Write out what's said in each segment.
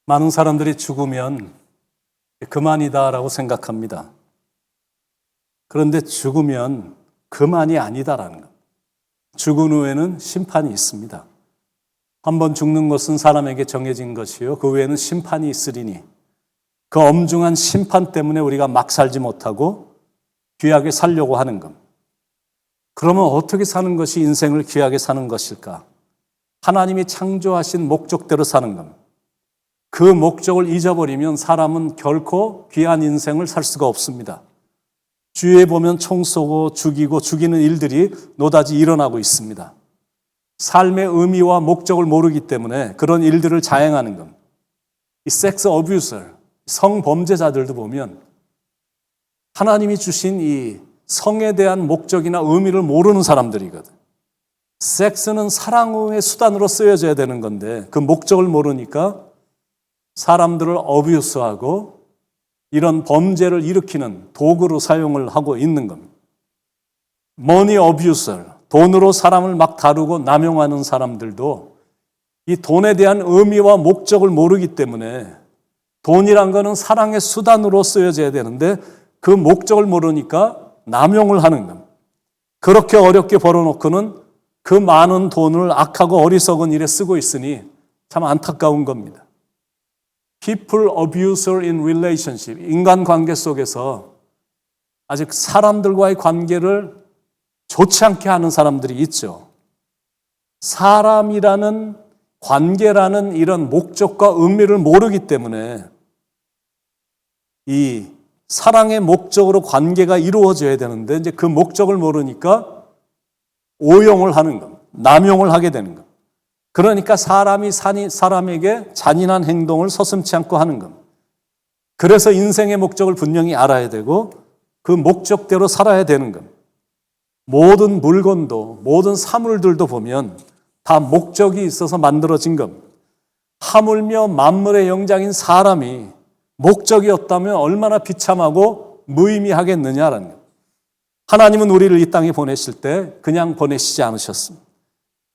많은 사람들이 죽으면 그만이다라고 생각합니다. 그런데 죽으면 그만이 아니다라는 것. 죽은 후에는 심판이 있습니다. 한번 죽는 것은 사람에게 정해진 것이요, 그 후에는 심판이 있으리니 그 엄중한 심판 때문에 우리가 막 살지 못하고 귀하게 살려고 하는 것. 그러면 어떻게 사는 것이 인생을 귀하게 사는 것일까? 하나님이 창조하신 목적대로 사는 것. 그 목적을 잊어버리면 사람은 결코 귀한 인생을 살 수가 없습니다. 주위에 보면 총 쏘고 죽이고 죽이는 일들이 노다지 일어나고 있습니다. 삶의 의미와 목적을 모르기 때문에 그런 일들을 자행하는 것. 이 섹스 어뷰서, 성범죄자들도 보면 하나님이 주신 이 성에 대한 목적이나 의미를 모르는 사람들이거든. 섹스는 사랑의 수단으로 쓰여져야 되는 건데 그 목적을 모르니까 사람들을 어뷰스하고 이런 범죄를 일으키는 도구로 사용을 하고 있는 겁니다. 머니 어뷰서, 돈으로 사람을 막 다루고 남용하는 사람들도 이 돈에 대한 의미와 목적을 모르기 때문에 돈이란 거는 사랑의 수단으로 쓰여져야 되는데 그 목적을 모르니까 남용을 하는 겁니다. 그렇게 어렵게 벌어놓고는 그 많은 돈을 악하고 어리석은 일에 쓰고 있으니 참 안타까운 겁니다. People abuser in relationship, 인간관계 속에서 아직 사람들과의 관계를 좋지 않게 하는 사람들이 있죠. 사람이라는 관계라는 이런 목적과 의미를 모르기 때문에 이 사랑의 목적으로 관계가 이루어져야 되는데 이제 그 목적을 모르니까 오용을 하는 것, 남용을 하게 되는 것. 그러니까 사람이 사람에게 잔인한 행동을 서슴지 않고 하는 것. 그래서 인생의 목적을 분명히 알아야 되고 그 목적대로 살아야 되는 것. 모든 물건도 모든 사물들도 보면 다 목적이 있어서 만들어진 것. 하물며 만물의 영장인 사람이 목적이 없다면 얼마나 비참하고 무의미하겠느냐라는 것. 하나님은 우리를 이 땅에 보내실 때 그냥 보내시지 않으셨습니다.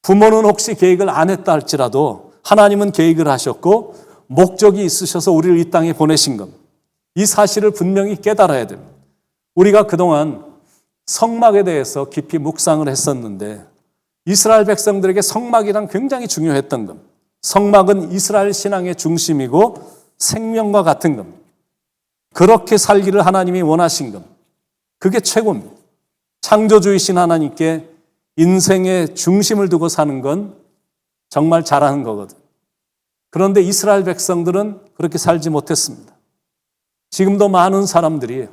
부모는 혹시 계획을 안 했다 할지라도 하나님은 계획을 하셨고 목적이 있으셔서 우리를 이 땅에 보내신 겁니다. 이 사실을 분명히 깨달아야 됩니다. 우리가 그동안 성막에 대해서 깊이 묵상을 했었는데 이스라엘 백성들에게 성막이란 굉장히 중요했던 겁니다. 성막은 이스라엘 신앙의 중심이고 생명과 같은 겁니다. 그렇게 살기를 하나님이 원하신 겁니다. 그게 최고입니다. 창조주이신 하나님께 인생의 중심을 두고 사는 건 정말 잘하는 거거든. 그런데 이스라엘 백성들은 그렇게 살지 못했습니다. 지금도 많은 사람들이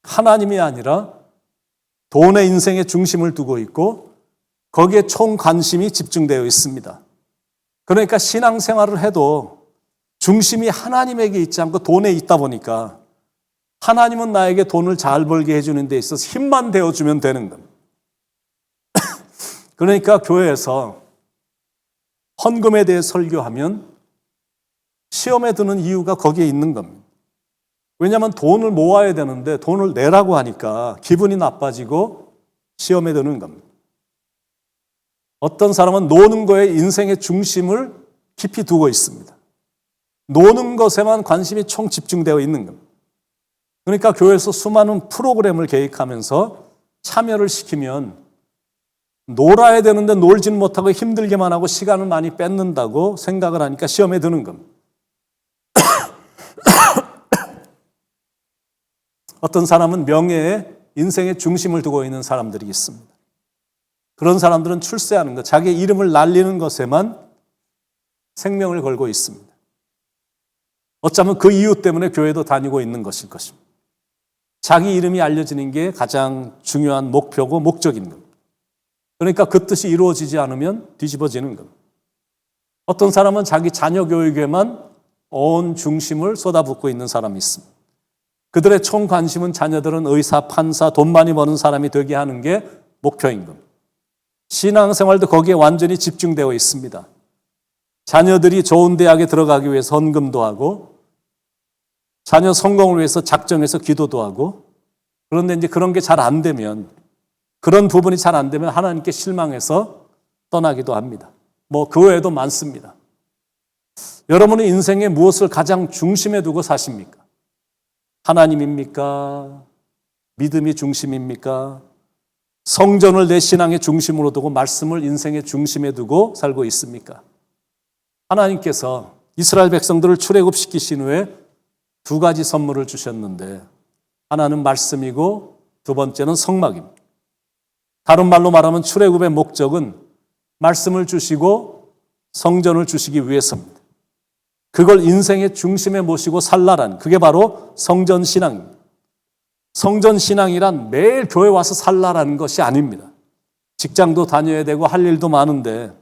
하나님이 아니라 돈의 인생의 중심을 두고 있고 거기에 총 관심이 집중되어 있습니다. 그러니까 신앙생활을 해도 중심이 하나님에게 있지 않고 돈에 있다 보니까 하나님은 나에게 돈을 잘 벌게 해주는 데 있어서 힘만 되어주면 되는 겁니다. 그러니까 교회에서 헌금에 대해 설교하면 시험에 드는 이유가 거기에 있는 겁니다. 왜냐하면 돈을 모아야 되는데 돈을 내라고 하니까 기분이 나빠지고 시험에 드는 겁니다. 어떤 사람은 노는 거에 인생의 중심을 깊이 두고 있습니다. 노는 것에만 관심이 총 집중되어 있는 겁니다. 그러니까 교회에서 수많은 프로그램을 계획하면서 참여를 시키면 놀아야 되는데 놀지는 못하고 힘들게만 하고 시간을 많이 뺏는다고 생각을 하니까 시험에 드는 겁니다. 어떤 사람은 명예에 인생의 중심을 두고 있는 사람들이 있습니다. 그런 사람들은 출세하는 것, 자기 이름을 날리는 것에만 생명을 걸고 있습니다. 어쩌면 그 이유 때문에 교회도 다니고 있는 것일 것입니다. 자기 이름이 알려지는 게 가장 중요한 목표고 목적인 겁니다. 그러니까 그 뜻이 이루어지지 않으면 뒤집어지는 겁니다. 어떤 사람은 자기 자녀 교육에만 온 중심을 쏟아붓고 있는 사람이 있습니다. 그들의 총 관심은 자녀들은 의사, 판사, 돈 많이 버는 사람이 되게 하는 게 목표인 겁니다. 신앙생활도 거기에 완전히 집중되어 있습니다. 자녀들이 좋은 대학에 들어가기 위해서 헌금도 하고 자녀 성공을 위해서 작정해서 기도도 하고 그런데 이제 그런 게 잘 안 되면 그런 부분이 잘 안 되면 하나님께 실망해서 떠나기도 합니다. 그 외에도 많습니다. 여러분은 인생의 무엇을 가장 중심에 두고 사십니까? 하나님입니까? 믿음이 중심입니까? 성전을 내 신앙의 중심으로 두고 말씀을 인생의 중심에 두고 살고 있습니까? 하나님께서 이스라엘 백성들을 출애굽시키신 후에 두 가지 선물을 주셨는데 하나는 말씀이고 두 번째는 성막입니다. 다른 말로 말하면 출애굽의 목적은 말씀을 주시고 성전을 주시기 위해서입니다. 그걸 인생의 중심에 모시고 살라란 그게 바로 성전신앙입니다. 성전신앙이란 매일 교회 와서 살라라는 것이 아닙니다. 직장도 다녀야 되고 할 일도 많은데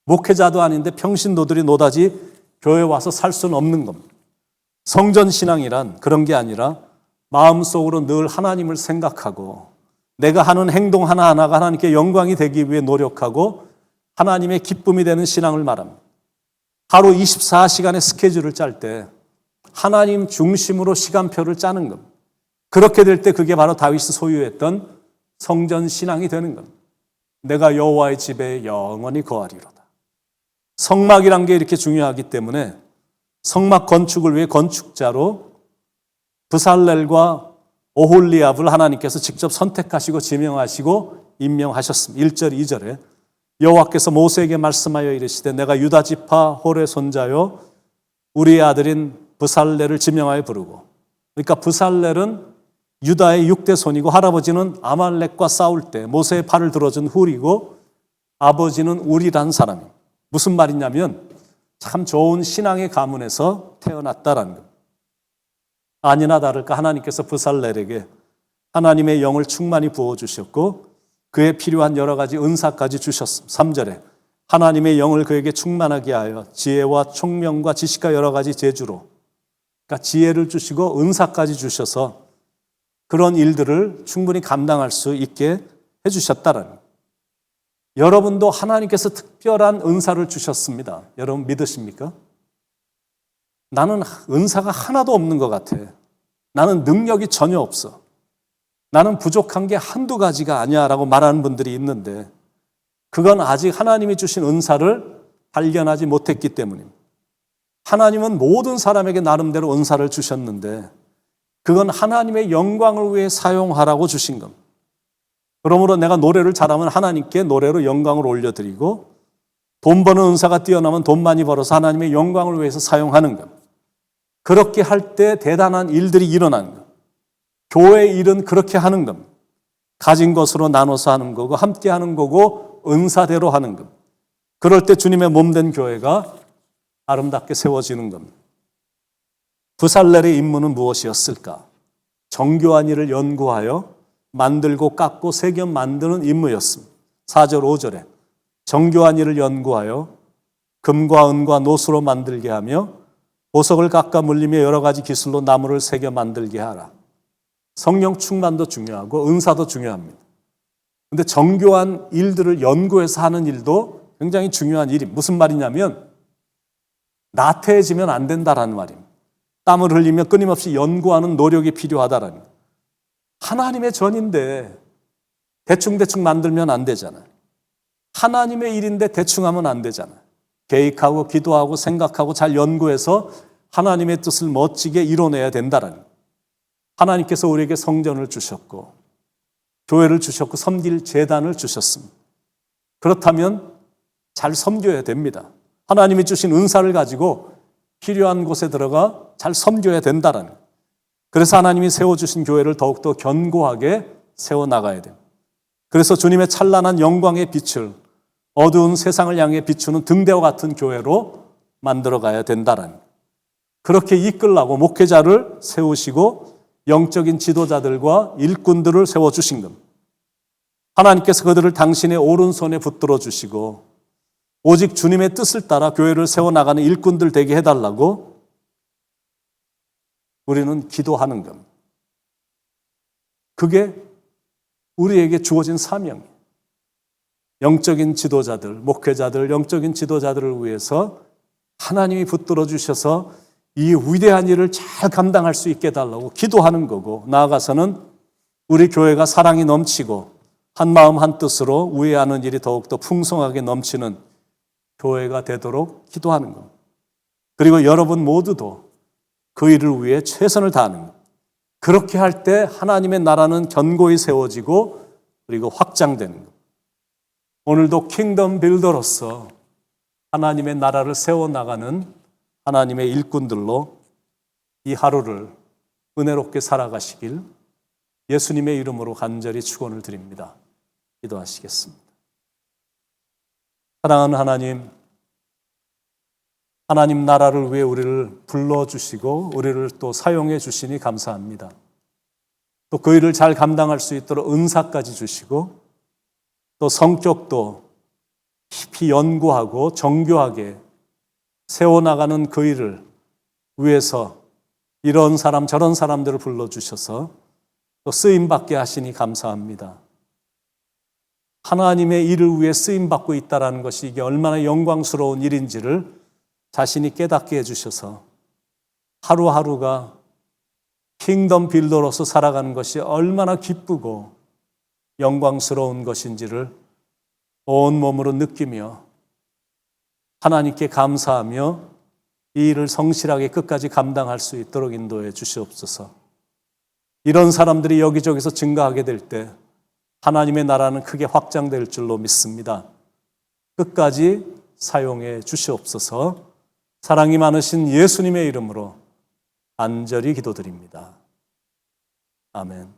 목회자도 아닌데 평신도들이 노다지 교회 와서 살 수는 없는 겁니다. 성전신앙이란 그런 게 아니라 마음속으로 늘 하나님을 생각하고 내가 하는 행동 하나하나가 하나님께 영광이 되기 위해 노력하고 하나님의 기쁨이 되는 신앙을 말합니다. 하루 24시간의 스케줄을 짤 때 하나님 중심으로 시간표를 짜는 겁니다. 그렇게 될 때 그게 바로 다윗이 소유했던 성전신앙이 되는 겁니다. 내가 여호와의 집에 영원히 거하리로다. 성막이란 게 이렇게 중요하기 때문에 성막 건축을 위해 건축자로 브살렐과 오홀리압을 하나님께서 직접 선택하시고 지명하시고 임명하셨습니다. 1절 2절에 여호와께서 모세에게 말씀하여 이르시되 내가 유다 지파 홀의 손자요 우리의 아들인 브살렐을 지명하여 부르고 그러니까 브살렐은 유다의 6대 손이고 할아버지는 아말렉과 싸울 때 모세의 팔을 들어준 훌이고 아버지는 우리란 사람입니다. 무슨 말이냐면 참 좋은 신앙의 가문에서 태어났다라는 겁니다. 아니나 다를까 하나님께서 브살렐에게 하나님의 영을 충만히 부어주셨고 그에 필요한 여러 가지 은사까지 주셨습니다. 3절에 하나님의 영을 그에게 충만하게 하여 지혜와 총명과 지식과 여러 가지 재주로 그러니까 지혜를 주시고 은사까지 주셔서 그런 일들을 충분히 감당할 수 있게 해주셨다라는 거예요. 여러분도 하나님께서 특별한 은사를 주셨습니다. 여러분 믿으십니까? 나는 은사가 하나도 없는 것 같아. 나는 능력이 전혀 없어. 나는 부족한 게 한두 가지가 아니야 라고 말하는 분들이 있는데 그건 아직 하나님이 주신 은사를 발견하지 못했기 때문입니다. 하나님은 모든 사람에게 나름대로 은사를 주셨는데 그건 하나님의 영광을 위해 사용하라고 주신 겁니다. 그러므로 내가 노래를 잘하면 하나님께 노래로 영광을 올려드리고 돈 버는 은사가 뛰어나면 돈 많이 벌어서 하나님의 영광을 위해서 사용하는 겁니다. 그렇게 할 때 대단한 일들이 일어나는 겁니다. 교회 일은 그렇게 하는 겁니다. 가진 것으로 나눠서 하는 거고 함께 하는 거고 은사대로 하는 겁니다. 그럴 때 주님의 몸된 교회가 아름답게 세워지는 겁니다. 브살렐의 임무는 무엇이었을까? 정교한 일을 연구하여 만들고 깎고 새겨 만드는 임무였습니다. 4절 5절에 정교한 일을 연구하여 금과 은과 노수로 만들게 하며 보석을 깎아 물리며 여러 가지 기술로 나무를 새겨 만들게 하라. 성령 충만도 중요하고 은사도 중요합니다. 그런데 정교한 일들을 연구해서 하는 일도 굉장히 중요한 일입니다. 무슨 말이냐면 나태해지면 안 된다라는 말입니다. 땀을 흘리며 끊임없이 연구하는 노력이 필요하다라는 거예요. 하나님의 전인데 대충대충 만들면 안 되잖아요. 하나님의 일인데 대충 하면 안 되잖아요. 계획하고 기도하고 생각하고 잘 연구해서 하나님의 뜻을 멋지게 이뤄내야 된다라는 거예요. 하나님께서 우리에게 성전을 주셨고 교회를 주셨고 섬길 제단을 주셨습니다. 그렇다면 잘 섬겨야 됩니다. 하나님이 주신 은사를 가지고 필요한 곳에 들어가 잘 섬겨야 된다라는 거예요. 그래서 하나님이 세워주신 교회를 더욱더 견고하게 세워나가야 돼요. 그래서 주님의 찬란한 영광의 빛을 어두운 세상을 향해 비추는 등대와 같은 교회로 만들어가야 된다라는 거예요. 그렇게 이끌라고 목회자를 세우시고 영적인 지도자들과 일꾼들을 세워주신 겁니다. 하나님께서 그들을 당신의 오른손에 붙들어 주시고 오직 주님의 뜻을 따라 교회를 세워나가는 일꾼들 되게 해달라고 우리는 기도하는 겁니다. 그게 우리에게 주어진 사명이에요. 영적인 지도자들, 목회자들, 영적인 지도자들을 위해서 하나님이 붙들어 주셔서 이 위대한 일을 잘 감당할 수 있게 해달라고 기도하는 거고 나아가서는 우리 교회가 사랑이 넘치고 한 마음 한 뜻으로 우애하는 일이 더욱더 풍성하게 넘치는 교회가 되도록 기도하는 겁니다. 그리고 여러분 모두도 그 일을 위해 최선을 다하는 것. 그렇게 할 때 하나님의 나라는 견고히 세워지고 그리고 확장되는 것. 오늘도 킹덤 빌더로서 하나님의 나라를 세워나가는 하나님의 일꾼들로 이 하루를 은혜롭게 살아가시길 예수님의 이름으로 간절히 축원을 드립니다. 기도하시겠습니다. 사랑하는 하나님, 하나님 나라를 위해 우리를 불러주시고 우리를 또 사용해 주시니 감사합니다. 또 그 일을 잘 감당할 수 있도록 은사까지 주시고 또 성격도 깊이 연구하고 정교하게 세워나가는 그 일을 위해서 이런 사람 저런 사람들을 불러주셔서 또 쓰임받게 하시니 감사합니다. 하나님의 일을 위해 쓰임받고 있다는 것이 이게 얼마나 영광스러운 일인지를 자신이 깨닫게 해주셔서 하루하루가 킹덤 빌더로서 살아가는 것이 얼마나 기쁘고 영광스러운 것인지를 온몸으로 느끼며 하나님께 감사하며 이 일을 성실하게 끝까지 감당할 수 있도록 인도해 주시옵소서. 이런 사람들이 여기저기서 증가하게 될 때 하나님의 나라는 크게 확장될 줄로 믿습니다. 끝까지 사용해 주시옵소서. 사랑이 많으신 예수님의 이름으로 간절히 기도드립니다. 아멘.